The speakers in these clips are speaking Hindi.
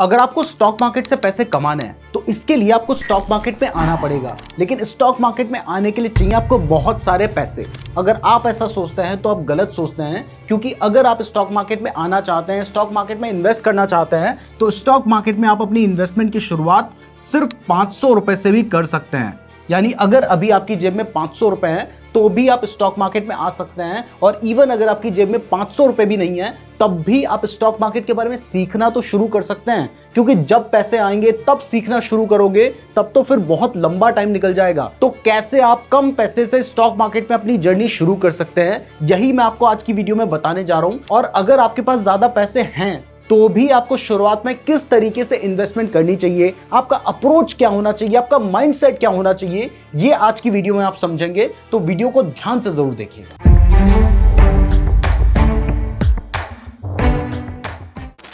अगर आपको स्टॉक मार्केट से पैसे कमाने हैं तो इसके लिए आपको स्टॉक मार्केट में आना पड़ेगा, लेकिन स्टॉक मार्केट में आने के लिए चाहिए आपको बहुत सारे पैसे। अगर आप ऐसा सोचते हैं तो आप गलत सोचते हैं, क्योंकि अगर आप स्टॉक मार्केट में आना चाहते हैं, स्टॉक मार्केट में इन्वेस्ट करना चाहते हैं, तो स्टॉक मार्केट में आप अपनी इन्वेस्टमेंट की शुरुआत सिर्फ 500 रुपए से भी कर सकते हैं। यानी अगर अभी आपकी जेब में 500 रुपए हैं तो भी आप स्टॉक मार्केट में आ सकते हैं, और इवन अगर आपकी जेब में 500 रुपए भी नहीं है तब भी आप स्टॉक मार्केट के बारे में सीखना तो शुरू कर सकते हैं, क्योंकि जब पैसे आएंगे तब सीखना शुरू करोगे, तब तो फिर बहुत लंबा टाइम निकल जाएगा। तो कैसे आप कम पैसे से स्टॉक मार्केट में अपनी जर्नी शुरू कर सकते हैं, यही मैं आपको आज की वीडियो में बताने जा रहा हूं। और अगर आपके पास ज्यादा पैसे हैं तो भी आपको शुरुआत में किस तरीके से इन्वेस्टमेंट करनी चाहिए, आपका अप्रोच क्या होना चाहिए, आपका माइंडसेट क्या होना चाहिए, ये आज की वीडियो में आप समझेंगे। तो वीडियो को ध्यान से जरूर देखिएगा।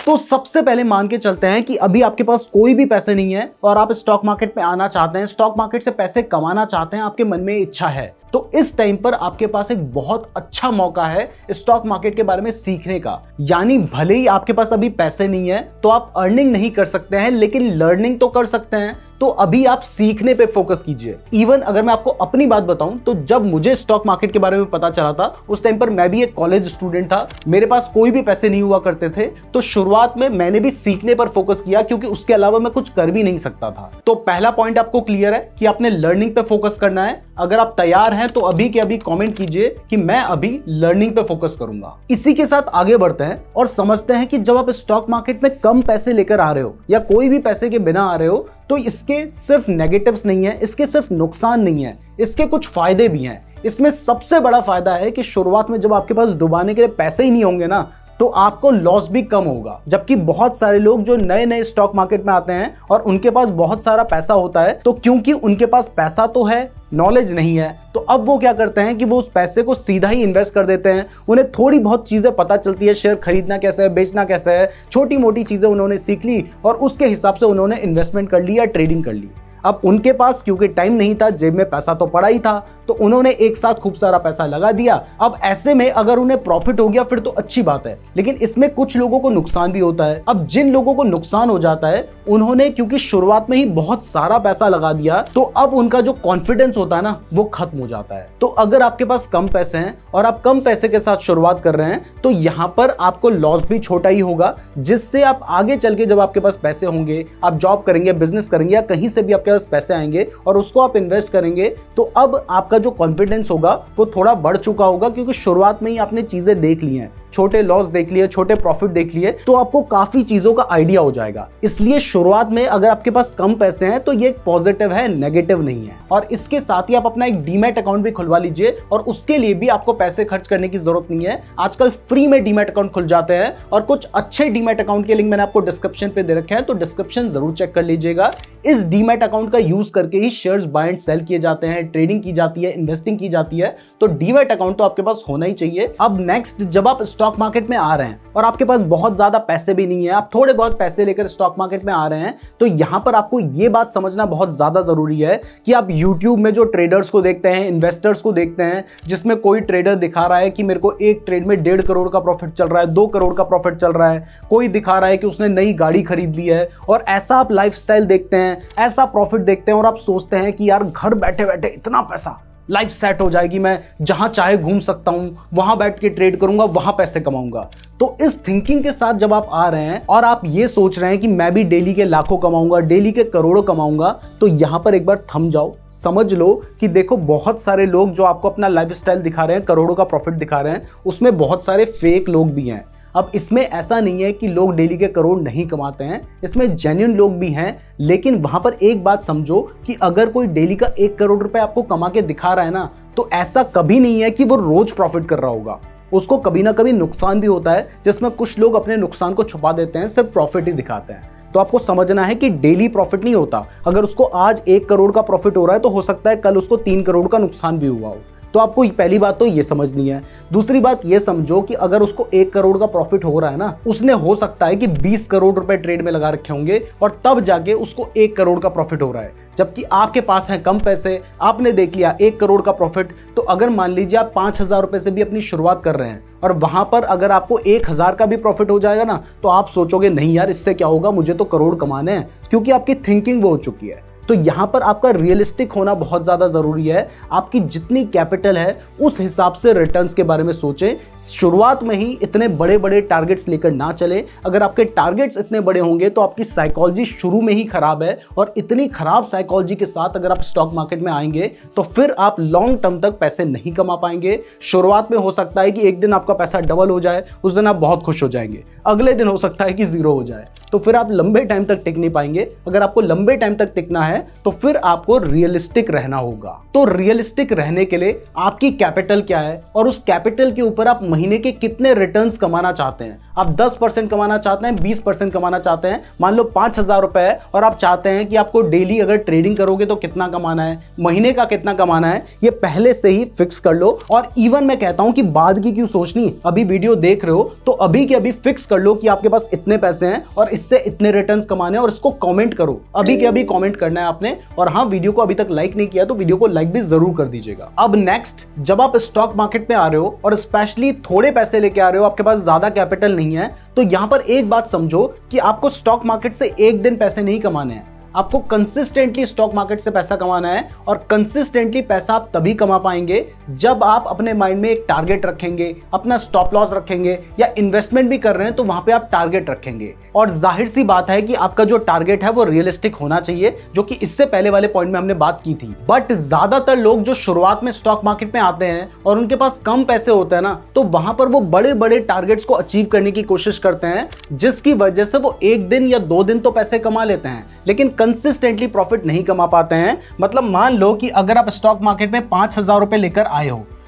तो सबसे पहले मान के चलते हैं कि अभी आपके पास कोई भी पैसे नहीं है और आप स्टॉक मार्केट में आना चाहते हैं, स्टॉक मार्केट से पैसे कमाना चाहते हैं, आपके मन में इच्छा है। तो इस टाइम पर आपके पास एक बहुत अच्छा मौका है स्टॉक मार्केट के बारे में सीखने का। यानी भले ही आपके पास अभी पैसे नहीं है तो आप अर्निंग नहीं कर सकते हैं, लेकिन लर्निंग तो कर सकते हैं। तो अभी आप सीखने पे फोकस कीजिए। इवन अगर मैं आपको अपनी बात बताऊं तो जब मुझे स्टॉक मार्केट के बारे में पता चला था, उस टाइम पर मैं भी एक कॉलेज स्टूडेंट था, मेरे पास कोई भी पैसे नहीं हुआ करते थे। तो शुरुआत में मैंने भी सीखने पर फोकस किया, क्योंकि उसके अलावा मैं कुछ कर भी नहीं सकता था। तो पहला पॉइंट आपको क्लियर है कि आपने लर्निंग पे फोकस करना है। अगर आप तैयार हैं तो अभी के अभी कमेंट कीजिए कि मैं अभी लर्निंग पे फोकस करूंगा। इसी के साथ आगे बढ़ते हैं और समझते हैं कि जब आप स्टॉक मार्केट में कम पैसे लेकर आ रहे हो या कोई भी पैसे के बिना आ रहे हो, तो इसके सिर्फ नेगेटिव्स नहीं है, इसके सिर्फ नुकसान नहीं है, इसके कुछ फायदे भी हैं। इसमें सबसे बड़ा फायदा है कि शुरुआत में जब आपके पास डुबाने के लिए पैसे ही नहीं होंगे ना, तो आपको लॉस भी कम होगा। जबकि बहुत सारे लोग जो नए नए स्टॉक मार्केट में आते हैं और उनके पास बहुत सारा पैसा होता है, तो क्योंकि उनके पास पैसा तो है, नॉलेज नहीं है, तो अब वो क्या करते हैं कि वो उस पैसे को सीधा ही इन्वेस्ट कर देते हैं। उन्हें थोड़ी बहुत चीजें पता चलती है, शेयर खरीदना कैसे है, बेचना कैसे है, छोटी मोटी चीजें उन्होंने सीख ली और उसके हिसाब से उन्होंने इन्वेस्टमेंट कर ली या ट्रेडिंग कर ली। अब उनके पास क्योंकि टाइम नहीं था, जेब में पैसा तो पड़ा ही था, तो उन्होंने एक साथ खूब सारा पैसा लगा दिया। अब ऐसे में अगर उन्हें प्रॉफिट हो गया फिर तो अच्छी बात है, लेकिन इसमें कुछ लोगों को नुकसान भी होता है। अब जिन लोगों को नुकसान हो जाता है, उन्होंने क्योंकि शुरुआत में ही बहुत सारा पैसा लगा दिया, तो अब उनका जो कॉन्फिडेंस होता है ना, वो खत्म हो जाता है। तो अगर आपके पास कम पैसे हैं और आप कम पैसे के साथ शुरुआत कर रहे हैं, तो यहाँ पर आपको लॉस भी छोटा ही होगा, जिससे आप आगे चल के जब आपके पास पैसे होंगे, आप जॉब करेंगे, बिजनेस करेंगे या कहीं से भी आपके पास पैसे आएंगे और उसको आप इन्वेस्ट करेंगे, तो अब आपका जो कॉन्फिडेंस होगा वो थोड़ा बढ़ चुका होगा, क्योंकि शुरुआत में ही आपने चीजें देख ली हैं, छोटे लॉस देख लिए, छोटे प्रॉफिट देख लिए, तो आपको काफी चीजों का आइडिया हो जाएगा। इसलिए शुरुआत में अगर आपके पास कम पैसे हैं तो ये एक पॉजिटिव है, नेगेटिव नहीं है। और इसके साथ ही आप अपना एक डीमैट अकाउंट भी खुलवा लीजिए, और उसके लिए भी आपको पैसे खर्च करने की जरूरत नहीं है। आजकल फ्री में डीमैट अकाउंट खुल जाते हैं, और कुछ अच्छे डीमैट अकाउंट के लिंक मैंने आपको डिस्क्रिप्शन पे दे रखे हैं, तो डिस्क्रिप्शन जरूर चेक कर लीजिएगा। इस डीमैट अकाउंट का यूज करके ही शेयर्स बाय एंड सेल किए जाते हैं, ट्रेडिंग की जाती है, इन्वेस्टिंग की जाती है। तो डीमैट अकाउंट तो आपके पास होना ही चाहिए। अब नेक्स्ट, जब आप स्टॉक मार्केट में आ रहे हैं और आपके पास बहुत ज्यादा पैसे भी नहीं है, आप थोड़े बहुत पैसे लेकर स्टॉक मार्केट में आ रहे हैं, तो यहां पर आपको यह बात समझना बहुत ज्यादा जरूरी है कि आप YouTube में जो ट्रेडर्स को देखते हैं, इन्वेस्टर्स को देखते हैं, जिसमें कोई ट्रेडर दिखा रहा है कि मेरे को एक ट्रेड में 1.5 करोड़ का प्रॉफिट चल रहा है, 2 करोड़ का प्रॉफिट चल रहा है, कोई दिखा रहा है कि उसने नई गाड़ी खरीद ली है, और ऐसा आप लाइफस्टाइल देखते हैं, ऐसा प्रॉफिट देखते हैं, और आप सोचते हैं कि यार घर बैठे बैठे इतना पैसा, लाइफ सेट हो जाएगी, मैं जहां चाहे घूम सकता हूं, वहां बैठ के ट्रेड करूंगा, वहां पैसे कमाऊंगा। तो इस थिंकिंग के साथ जब आप आ रहे हैं और आप ये सोच रहे हैं कि मैं भी डेली के लाखों कमाऊंगा, डेली के करोड़ों कमाऊंगा, तो यहां पर एक बार थम जाओ, समझ लो कि देखो बहुत सारे लोग जो आपको अपना लाइफस्टाइल दिखा रहे हैं, करोड़ों का प्रॉफिट दिखा रहे हैं, उसमें बहुत सारे फेक लोग भी हैं। अब इसमें ऐसा नहीं है कि लोग डेली के करोड़ नहीं कमाते हैं, इसमें जेन्युइन लोग भी हैं, लेकिन वहां पर एक बात समझो कि अगर कोई डेली का 1 करोड़ रुपए आपको कमा के दिखा रहा है ना, तो ऐसा कभी नहीं है कि वो रोज प्रॉफिट कर रहा होगा। उसको कभी ना कभी नुकसान भी होता है, जिसमें कुछ लोग अपने नुकसान को छुपा देते हैं, सिर्फ प्रॉफिट ही दिखाते हैं। तो आपको समझना है कि डेली प्रॉफिट नहीं होता। अगर उसको आज 1 करोड़ का प्रॉफिट हो रहा है, तो हो सकता है कल उसको 3 करोड़ का नुकसान भी हुआ हो। तो आपको पहली बात तो ये समझनी है। दूसरी बात ये समझो कि अगर उसको 1 करोड़ का प्रॉफिट हो रहा है ना, उसने हो सकता है कि 20 करोड़ रुपए ट्रेड में लगा रखे होंगे और तब जाके उसको 1 करोड़ का प्रॉफिट हो रहा है, जबकि आपके पास है कम पैसे, आपने देख लिया 1 करोड़ का प्रॉफिट। तो अगर मान लीजिए आप 5,000 रुपए से भी अपनी शुरुआत कर रहे हैं और वहां पर अगर आपको 1,000 का भी प्रॉफिट हो जाएगा ना, तो आप सोचोगे नहीं यार इससे क्या होगा, मुझे तो करोड़ कमाने हैं, क्योंकि आपकी थिंकिंग वो हो चुकी है। तो यहां पर आपका रियलिस्टिक होना बहुत ज्यादा जरूरी है। आपकी जितनी कैपिटल है उस हिसाब से रिटर्न्स के बारे में सोचें। शुरुआत में ही इतने बड़े बड़े टारगेट्स लेकर ना चले। अगर आपके टारगेट्स इतने बड़े होंगे तो आपकी साइकोलॉजी शुरू में ही खराब है, और इतनी खराब साइकोलॉजी के साथ अगर आप स्टॉक मार्केट में आएंगे तो फिर आप लॉन्ग टर्म तक पैसे नहीं कमा पाएंगे। शुरुआत में हो सकता है कि एक दिन आपका पैसा डबल हो जाए, उस दिन आप बहुत खुश हो जाएंगे, अगले दिन हो सकता है कि 0 हो जाए, तो फिर आप लंबे टाइम तक टिक नहीं पाएंगे। अगर आपको लंबे टाइम तक टिकना है तो फिर आपको रियलिस्टिक रहना होगा। तो रियलिस्टिक रहने के लिए आपकी कैपिटल क्या है और उस कैपिटल के ऊपर आप महीने के कितने रिटर्न्स कमाना चाहते हैं। आप 10% कमाना चाहते हैं, 20% कमाना चाहते हैं, मान लो 5,000 रुपए है और आप चाहते हैं कि आपको डेली अगर ट्रेडिंग करोगे तो कितना कमाना है, महीने का कितना कमाना है, ये पहले से ही फिक्स कर लो। और इवन मैं कहता हूं कि बाद की क्यों सोचनी, अभी वीडियो देख रहे हो तो अभी के अभी फिक्स कर लो कि आपके पास इतने पैसे हैं और इससे इतने रिटर्न्स कमाने हैं, और इसको कमेंट करो, अभी के अभी कमेंट करना है आपने। और हाँ, वीडियो को अभी तक लाइक नहीं किया तो वीडियो को लाइक भी जरूर कर दीजिएगा। अब नेक्स्ट, जब आप स्टॉक मार्केट में आ रहे हो और स्पेशली थोड़े पैसे लेके आ रहे हो, आपके पास ज्यादा कैपिटल नहीं है, तो यहां पर एक बात समझो कि आपको स्टॉक मार्केट से एक दिन पैसे नहीं कमाने हैं, आपको कंसिस्टेंटली स्टॉक मार्केट से पैसा कमाना है। और कंसिस्टेंटली पैसा आप तभी कमा पाएंगे जब आप अपने माइंड में एक टारगेट रखेंगे, अपना स्टॉप लॉस रखेंगे, या इन्वेस्टमेंट भी कर रहे हैं तो वहां पे आप टारगेट रखेंगे। और जाहिर सी बात है कि आपका जो टारगेट है वो रियलिस्टिक होना चाहिए, जो कि इससे पहले वाले पॉइंट में हमने बात की थी। बट ज्यादातर लोग जो शुरुआत में स्टॉक मार्केट में आते हैं और उनके पास कम पैसे होते हैं ना, तो वहां पर वो बड़े बड़े टारगेट्स को अचीव करने की कोशिश करते हैं, जिसकी वजह से वो एक दिन या 2 दिन तो पैसे कमा लेते हैं, लेकिन कंसिस्टेंटली प्रॉफिट नहीं कमा पाते हैं। मतलब मान लो कि अगर आप स्टॉक मार्केट में 5,000 रुपए लेकर आए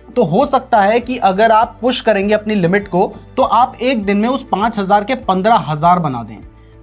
तो हो सकता है कि अगर आप पुश करेंगे अपनी लिमिट को तो आप एक दिन में उस 5,000 के 15,000 बना दें।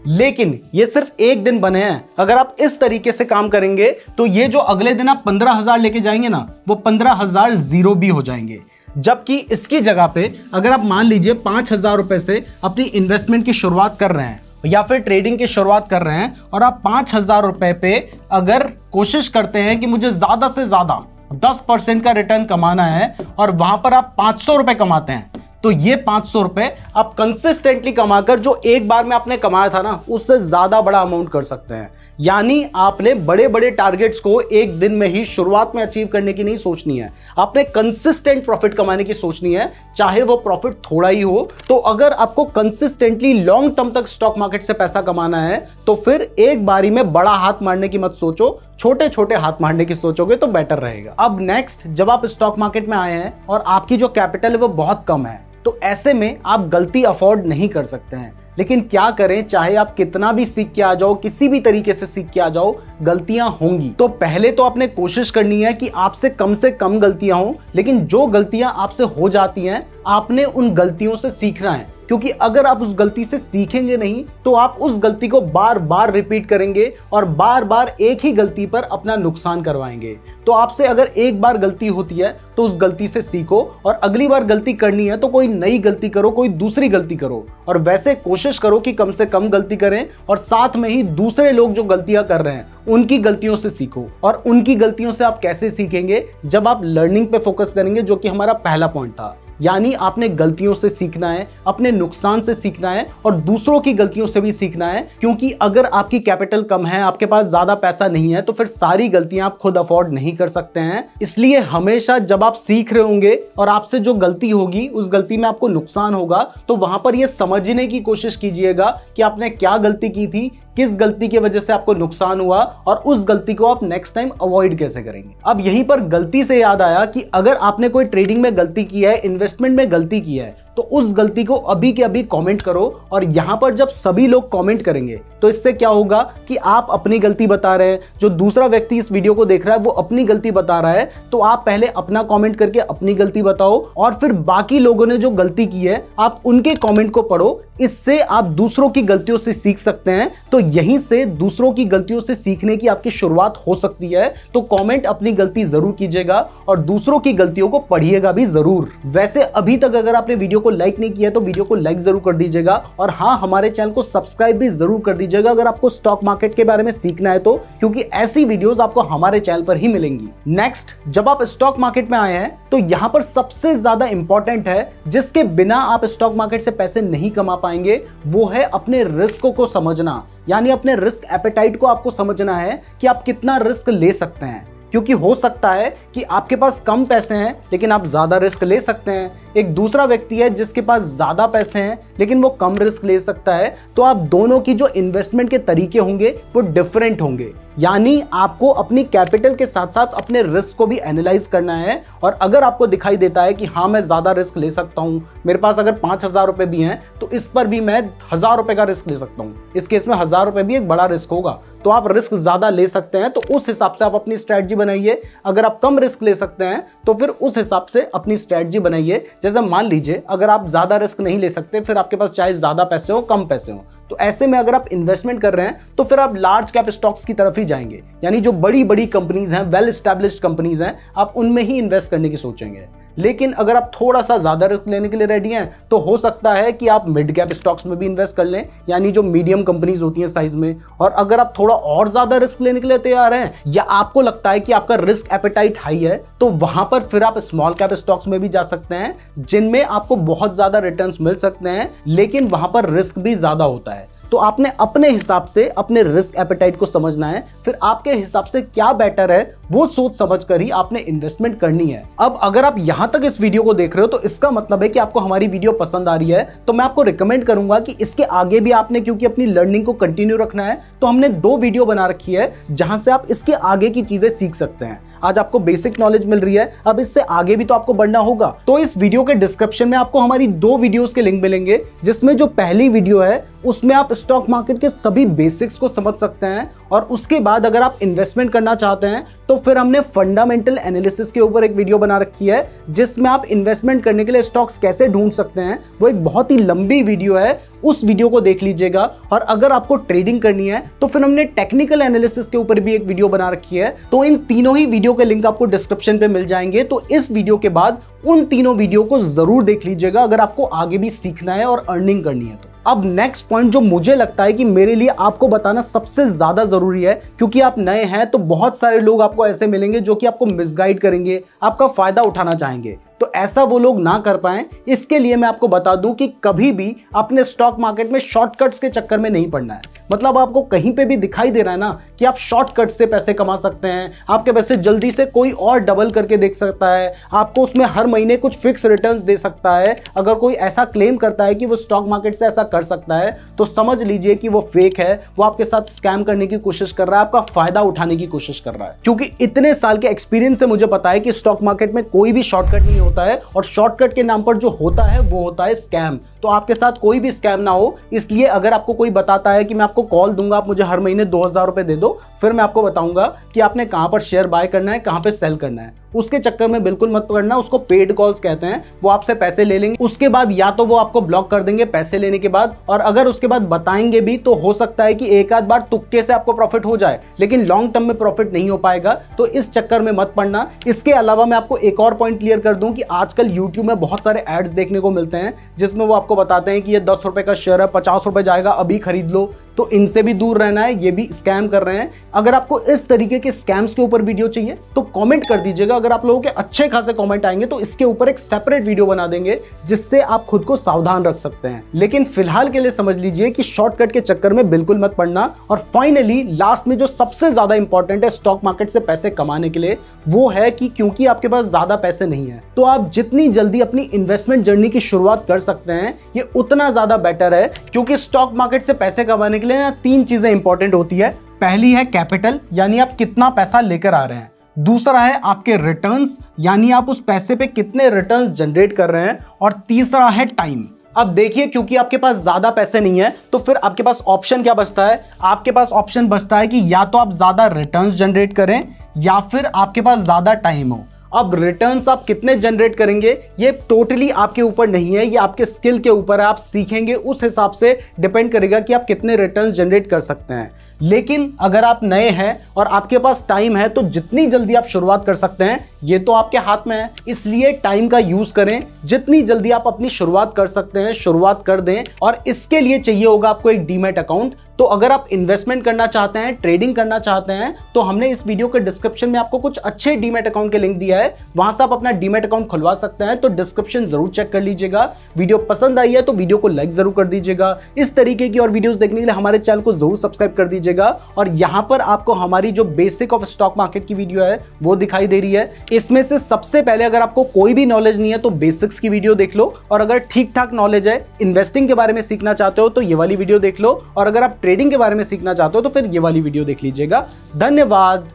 लेकिन ये सिर्फ एक दिन बने हैं। अगर आप इस तरीके से काम करेंगे तो ये जो अगले दिन आप 15,000 लेके जाएंगे ना, वो 15,000 जीरो भी हो जाएंगे। जबकि इसकी जगह पे अगर आप मान लीजिए 5,000 रुपए से अपनी इन्वेस्टमेंट की शुरुआत कर रहे हैं या फिर ट्रेडिंग की शुरुआत कर रहे हैं, और आप 5,000 रुपए पे अगर कोशिश करते हैं कि मुझे ज्यादा से ज्यादा 10% का रिटर्न कमाना है, और वहां पर आप 500 रुपए कमाते हैं, तो ये 500 रुपए आप कंसिस्टेंटली कमाकर जो एक बार में आपने कमाया था ना, उससे ज्यादा बड़ा अमाउंट कर सकते हैं। यानी आपने बड़े बड़े टारगेट्स को एक दिन में ही शुरुआत में अचीव करने की नहीं सोचनी है, आपने कंसिस्टेंट प्रॉफिट कमाने की सोचनी है, चाहे वो प्रॉफिट थोड़ा ही हो। तो अगर आपको कंसिस्टेंटली लॉन्ग टर्म तक स्टॉक मार्केट से पैसा कमाना है तो फिर एक बारी में बड़ा हाथ मारने की मत सोचो, छोटे छोटे हाथ मारने की सोचोगे तो बेटर रहेगा। अब नेक्स्ट, जब आप स्टॉक मार्केट में आए हैं और आपकी जो कैपिटल है वो बहुत कम है, तो ऐसे में आप गलती अफोर्ड नहीं कर सकते हैं। लेकिन क्या करें, चाहे आप कितना भी सीख के आ जाओ, किसी भी तरीके से सीख के आ जाओ, गलतियां होंगी। तो पहले तो आपने कोशिश करनी है कि आपसे कम गलतियां हो, लेकिन जो गलतियां आपसे हो जाती हैं आपने उन गलतियों से सीखना है। क्योंकि अगर आप उस गलती से सीखेंगे नहीं तो आप उस गलती को बार बार रिपीट करेंगे और बार बार एक ही गलती पर अपना नुकसान करवाएंगे। तो आपसे अगर एक बार गलती होती है तो उस गलती से सीखो, और अगली बार गलती करनी है तो कोई नई गलती करो, कोई दूसरी गलती करो, और वैसे कोशिश करो कि कम से कम गलती करें, और साथ में ही दूसरे लोग जो गलतियां कर रहे हैं उनकी गलतियों से सीखो। और उनकी गलतियों से आप कैसे सीखेंगे, जब आप लर्निंग पे फोकस करेंगे, जो कि हमारा पहला पॉइंट था। यानी आपने गलतियों से सीखना है, अपने नुकसान से सीखना है, और दूसरों की गलतियों से भी सीखना है। क्योंकि अगर आपकी कैपिटल कम है, आपके पास ज्यादा पैसा नहीं है, तो फिर सारी गलतियां आप खुद अफोर्ड नहीं कर सकते हैं। इसलिए हमेशा जब आप सीख रहे होंगे और आपसे जो गलती होगी, उस गलती में आपको नुकसान होगा, तो वहां पर यह समझने की कोशिश कीजिएगा कि आपने क्या गलती की थी, किस गलती की वजह से आपको नुकसान हुआ, और उस गलती को आप नेक्स्ट टाइम अवॉइड कैसे करेंगे। अब यहीं पर गलती से याद आया कि अगर आपने कोई ट्रेडिंग में गलती की है, इन्वेस्टमेंट में गलती की है, तो उस गलती को अभी के अभी कमेंट करो। और यहां पर जब सभी लोग कमेंट करेंगे तो इससे क्या होगा कि आप अपनी गलती बता रहे हैं, जो दूसरा व्यक्ति इस वीडियो को देख रहा है वो अपनी गलती बता रहा है, तो आप पहले अपना कमेंट करके अपनी गलती बताओ और फिर बाकी लोगों ने जो गलती की है आप उनके कमेंट को पढ़ो। इससे आप दूसरों की गलतियों से सीख सकते हैं। तो यहीं से दूसरों की गलतियों से सीखने की आपकी शुरुआत हो सकती है। तो कमेंट अपनी गलती जरूर कीजिएगा और दूसरों की गलतियों को पढ़िएगा भी जरूर। वैसे अभी तक अगर आपने वीडियो को लाइक नहीं किया तो वीडियो को लाइक जरूर कर दीजिएगा और हाँ, हमारे चैनल को सब्सक्राइब भी जरूर कर दीजिएगा अगर आपको स्टॉक मार्केट के बारे में सीखना है तो, क्योंकि ऐसी वीडियोस आपको हमारे चैनल पर ही मिलेंगी। नेक्स्ट, जब आप स्टॉक मार्केट में आए हैं तो यहां पर सबसे ज्यादा इंपॉर्टेंट है, जिसके बिना आप स्टॉक मार्केट से पैसे नहीं कमा पाएंगे, वो है अपने रिस्क को समझना। यानी अपने रिस्क एपेटाइट को आपको समझना है कि आप कितना रिस्क ले सकते हैं। क्योंकि हो सकता है कि आपके पास कम पैसे हैं लेकिन आप ज्यादा रिस्क ले सकते हैं, एक दूसरा व्यक्ति है जिसके पास ज्यादा पैसे हैं लेकिन वो कम रिस्क ले सकता है। तो आप दोनों की जो इन्वेस्टमेंट के तरीके होंगे वो डिफरेंट होंगे। यानी आपको अपनी कैपिटल के साथ साथ अपने रिस्क को भी एनालाइज करना है। और अगर आपको दिखाई देता है कि हाँ, मैं ज्यादा रिस्क ले सकता हूं, मेरे पास अगर 5,000 रुपए भी हैं तो इस पर भी मैं 1,000 रुपए का रिस्क ले सकता हूं, इस केस में 1,000 रुपए भी एक बड़ा रिस्क होगा, तो आप रिस्क ज्यादा ले सकते हैं। तो उस हिसाब से आप अपनी स्ट्रेटजी बनाइए। अगर आप कम रिस्क ले सकते हैं तो फिर उस हिसाब से अपनी स्ट्रेटजी बनाइए। जैसे मान लीजिए अगर आप ज्यादा रिस्क नहीं ले सकते, फिर आपके पास चाहे ज्यादा पैसे हो कम पैसे हो, तो ऐसे में अगर आप इन्वेस्टमेंट कर रहे हैं तो फिर आप लार्ज कैप स्टॉक्स की तरफ ही जाएंगे। यानी जो बड़ी बड़ी कंपनीज हैं, वेल एस्टैब्लिश्ड कंपनीज हैं, आप उनमें ही इन्वेस्ट करने की सोचेंगे। लेकिन अगर आप थोड़ा सा ज्यादा रिस्क लेने के लिए रेडी हैं तो हो सकता है कि आप मिड कैप स्टॉक्स में भी इन्वेस्ट कर लें, यानी जो मीडियम कंपनीज होती हैं साइज में। और अगर आप थोड़ा और ज्यादा रिस्क लेने के लिए तैयार हैं या आपको लगता है कि आपका रिस्क एपेटाइट हाई है, तो वहां पर फिर आप स्मॉल कैप स्टॉक्स में भी जा सकते हैं, जिनमें आपको बहुत ज्यादा रिटर्न्स मिल सकते हैं लेकिन वहां पर रिस्क भी ज्यादा होता है। तो आपने अपने हिसाब से अपने रिस्क एपेटाइट को समझना है, फिर आपके हिसाब से क्या बेटर है वो सोच समझ कर ही आपने इन्वेस्टमेंट करनी है। अब अगर आप यहां तक इस वीडियो को देख रहे हो तो इसका मतलब है कि आपको हमारी वीडियो पसंद आ रही है। तो मैं आपको रिकमेंड करूंगा कि इसके आगे भी आपने, क्योंकि अपनी लर्निंग को कंटिन्यू रखना है, तो हमने 2 वीडियो बना रखी है जहां से आप इसके आगे की चीजें सीख सकते हैं। आज आपको बेसिक नॉलेज मिल रही है, अब इससे आगे भी तो आपको बढ़ना होगा। तो इस वीडियो के डिस्क्रिप्शन में आपको हमारी 2 वीडियोस के लिंक मिलेंगे, जिसमें जो पहली वीडियो है उसमें आप स्टॉक मार्केट के सभी बेसिक्स को समझ सकते हैं और उसके बाद अगर आप इन्वेस्टमेंट करना चाहते हैं तो फिर हमने फंडामेंटल एनालिसिस के ऊपर एक वीडियो बना रखी है, जिसमें आप इन्वेस्टमेंट करने के लिए स्टॉक्स कैसे ढूंढ सकते हैं। वो एक बहुत ही लंबी वीडियो है, उस वीडियो को देख लीजिएगा। और अगर आपको ट्रेडिंग करनी है तो फिर हमने टेक्निकल एनालिसिस के ऊपर भी एक वीडियो बना रखी है। तो इन तीनों ही वीडियो के लिंक आपको डिस्क्रिप्शन पे मिल जाएंगे। तो इस वीडियो के बाद उन तीनों वीडियो को जरूर देख लीजिएगा अगर आपको आगे भी सीखना है और अर्निंग करनी है तो। अब नेक्स्ट पॉइंट जो मुझे लगता है कि मेरे लिए आपको बताना सबसे ज्यादा जरूरी है, क्योंकि आप नए हैं तो बहुत सारे लोग आपको ऐसे मिलेंगे जो कि आपको मिसगाइड करेंगे, आपका फायदा उठाना चाहेंगे। तो ऐसा वो लोग ना कर पाए, इसके लिए मैं आपको बता दूं कि कभी भी अपने स्टॉक मार्केट में शॉर्टकट्स के चक्कर में नहीं पड़ना है। मतलब आपको कहीं पे भी दिखाई दे रहा है ना कि आप शॉर्टकट से पैसे कमा सकते हैं, आपके पैसे जल्दी से कोई और डबल करके देख सकता है, आपको उसमें हर महीने कुछ फिक्स रिटर्न्स दे सकता है। अगर कोई ऐसा क्लेम करता है कि वो स्टॉक मार्केट से ऐसा कर सकता है तो समझ लीजिए कि वो फेक है, वो आपके साथ स्कैम करने की कोशिश कर रहा है, आपका फायदा उठाने की कोशिश कर रहा है। क्योंकि इतने साल के एक्सपीरियंस से मुझे पता है कि स्टॉक मार्केट में कोई भी शॉर्टकट नहीं होता है और शॉर्टकट के नाम पर जो होता है वो होता है स्कैम। तो आपके साथ कोई भी स्कैम ना हो, इसलिए अगर आपको कोई बताता है कि मैं आपको कॉल दूंगा, आप मुझे हर महीने 2,000 रुपए दे दो, फिर मैं आपको बताऊंगा कि आपने कहां पर शेयर बाय करना है, कहां पे सेल करना है, उसके चक्कर में बिल्कुल मत पड़ना। उसको पेड कॉल्स कहते हैं। वो आपसे पैसे ले लेंगे, उसके बाद या तो वो आपको ब्लॉक कर देंगे पैसे लेने के बाद, और अगर उसके बाद बताएंगे भी तो हो सकता है कि एक आध बार तुक्के से आपको प्रॉफिट हो जाए, लेकिन लॉन्ग टर्म में प्रॉफिट नहीं हो पाएगा। तो इस चक्कर में मत पड़ना। इसके अलावा मैं आपको एक और पॉइंट क्लियर कर दूं कि आजकल यूट्यूब में बहुत सारे एड्स देखने को मिलते हैं जिसमें वो आपको बताते हैं कि ये 10 रुपए का शेयर है, 50 रुपए जाएगा, अभी खरीद लो। तो इनसे भी दूर रहना है, ये भी स्कैम कर रहे हैं। अगर आपको इस तरीके के स्कैम्स के ऊपर वीडियो चाहिए तो कमेंट कर दीजिएगा। अगर आप लोगों के अच्छे खासे कमेंट आएंगे तो इसके ऊपर एक सेपरेट वीडियो बना देंगे जिससे आप खुद को सावधान रख सकते हैं। लेकिन फिलहाल के लिए समझ लीजिए कि शॉर्टकट के चक्कर में बिल्कुल मत पड़ना। और फाइनली लास्ट में जो सबसे ज्यादा इंपॉर्टेंट है स्टॉक मार्केट से पैसे कमाने के लिए, वो है कि क्योंकि आपके पास ज्यादा पैसे नहीं है तो आप जितनी जल्दी अपनी इन्वेस्टमेंट जर्नी की शुरुआत कर सकते हैं ये उतना ज्यादा बेटर है। क्योंकि स्टॉक मार्केट से पैसे कमाने के लिए 3 चीजें इंपॉर्टेंट होती है। पहली है कैपिटल, यानी आप कितना पैसा लेकर आ रहे हैं। दूसरा है आपके रिटर्न्स, यानी आप उस पैसे पे कितने रिटर्न्स जनरेट कर रहे हैं, और तीसरा है टाइम। अब देखिए, क्योंकि आपके पास ज्यादा पैसे नहीं है तो फिर आपके पास ऑप्शन क्या बचता है? आपके पास ऑप्शन बचता है कि या तो आप ज्यादा रिटर्न्स जनरेट करें या फिर आपके पास ज्यादा टाइम हो। अब रिटर्न्स आप कितने जनरेट करेंगे ये टोटली आपके ऊपर नहीं है, ये आपके स्किल के ऊपर है। आप सीखेंगे उस हिसाब से डिपेंड करेगा कि आप कितने रिटर्न जनरेट कर सकते हैं। लेकिन अगर आप नए हैं और आपके पास टाइम है तो जितनी जल्दी आप शुरुआत कर सकते हैं ये तो आपके हाथ में है। इसलिए टाइम का यूज करें, जितनी जल्दी आप अपनी शुरुआत कर सकते हैं शुरुआत कर दें। और इसके लिए चाहिए होगा आपको एक डीमैट अकाउंट। तो अगर आप इन्वेस्टमेंट करना चाहते हैं, ट्रेडिंग करना चाहते हैं, तो हमने इस वीडियो के डिस्क्रिप्शन में आपको कुछ अच्छे डीमैट अकाउंट के लिंक दिया है, वहां से आप अपना डीमैट अकाउंट खुलवा सकते हैं। तो डिस्क्रिप्शन जरूर चेक कर लीजिएगा। वीडियो पसंद आई है तो वीडियो को लाइक जरूर कर दीजिएगा। इस तरीके की और वीडियोस देखने के लिए हमारे चैनल को जरूर सब्सक्राइब कर दीजिएगा। और यहां पर आपको हमारी जो बेसिक ऑफ स्टॉक मार्केट की वीडियो है वो दिखाई दे रही है। इसमें से सबसे पहले अगर आपको कोई भी नॉलेज नहीं है तो बेसिक्स की वीडियो देख लो, और अगर ठीक ठाक नॉलेज है, इन्वेस्टिंग के बारे में सीखना चाहते हो तो ये वाली वीडियो देख लो, और अगर आप ट्रेडिंग के बारे में सीखना चाहते हो तो फिर ये वाली वीडियो देख लीजिएगा। धन्यवाद।